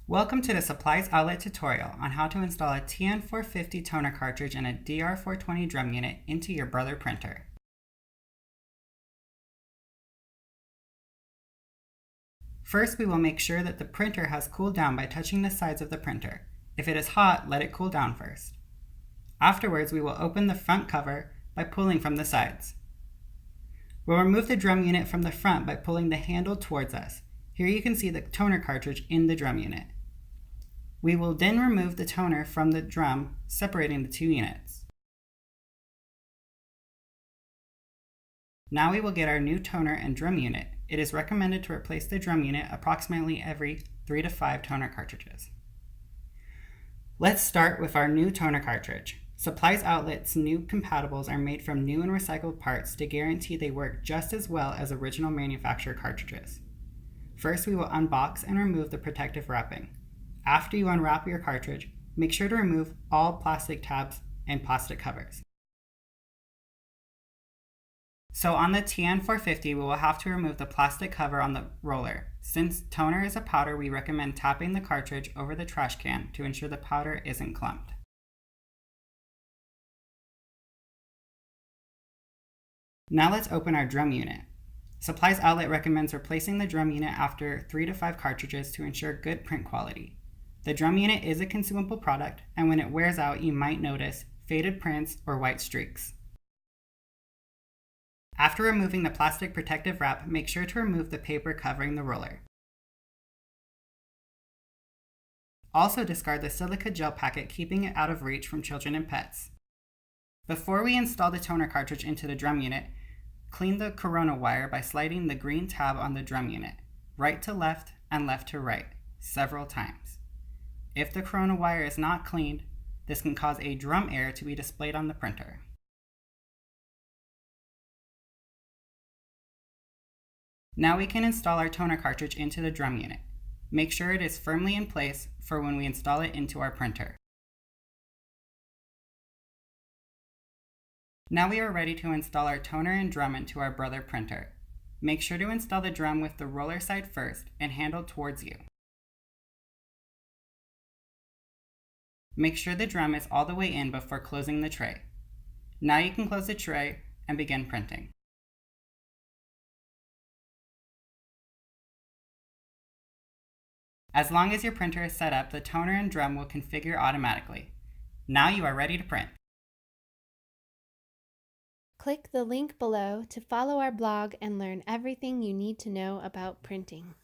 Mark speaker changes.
Speaker 1: Welcome to the Supplies Outlet tutorial on how to install a TN450 toner cartridge and a DR420 drum unit into your Brother printer. First, we will make sure that the printer has cooled down by touching the sides of the printer. If it is hot, let it cool down first. Afterwards, we will open the front cover by pulling from the sides. We'll remove the drum unit from the front by pulling the handle towards us. Here you can see the toner cartridge in the drum unit. We will then remove the toner from the drum, separating the two units. Now we will get our new toner and drum unit. It is recommended to replace the drum unit approximately every 3 to 5 toner cartridges. Let's start with our new toner cartridge. Supplies Outlet's new compatibles are made from new and recycled parts to guarantee they work just as well as original manufacturer cartridges. First, we will unbox and remove the protective wrapping. After you unwrap your cartridge, make sure to remove all plastic tabs and plastic covers. So on the TN450, we will have to remove the plastic cover on the roller. Since toner is a powder, we recommend tapping the cartridge over the trash can to ensure the powder isn't clumped. Now let's open our drum unit. Supplies Outlet recommends replacing the drum unit after 3 to 5 cartridges to ensure good print quality. The drum unit is a consumable product, and when it wears out, you might notice faded prints or white streaks. After removing the plastic protective wrap, make sure to remove the paper covering the roller. Also discard the silica gel packet, keeping it out of reach from children and pets. Before we install the toner cartridge into the drum unit, clean the corona wire by sliding the green tab on the drum unit, right to left and left to right, several times. If the corona wire is not cleaned, this can cause a drum error to be displayed on the printer. Now we can install our toner cartridge into the drum unit. Make sure it is firmly in place for when we install it into our printer. Now we are ready to install our toner and drum into our Brother printer. Make sure to install the drum with the roller side first and handle towards you. Make sure the drum is all the way in before closing the tray. Now you can close the tray and begin printing. As long as your printer is set up, the toner and drum will configure automatically. Now you are ready to print.
Speaker 2: Click the link below to follow our blog and learn everything you need to know about printing.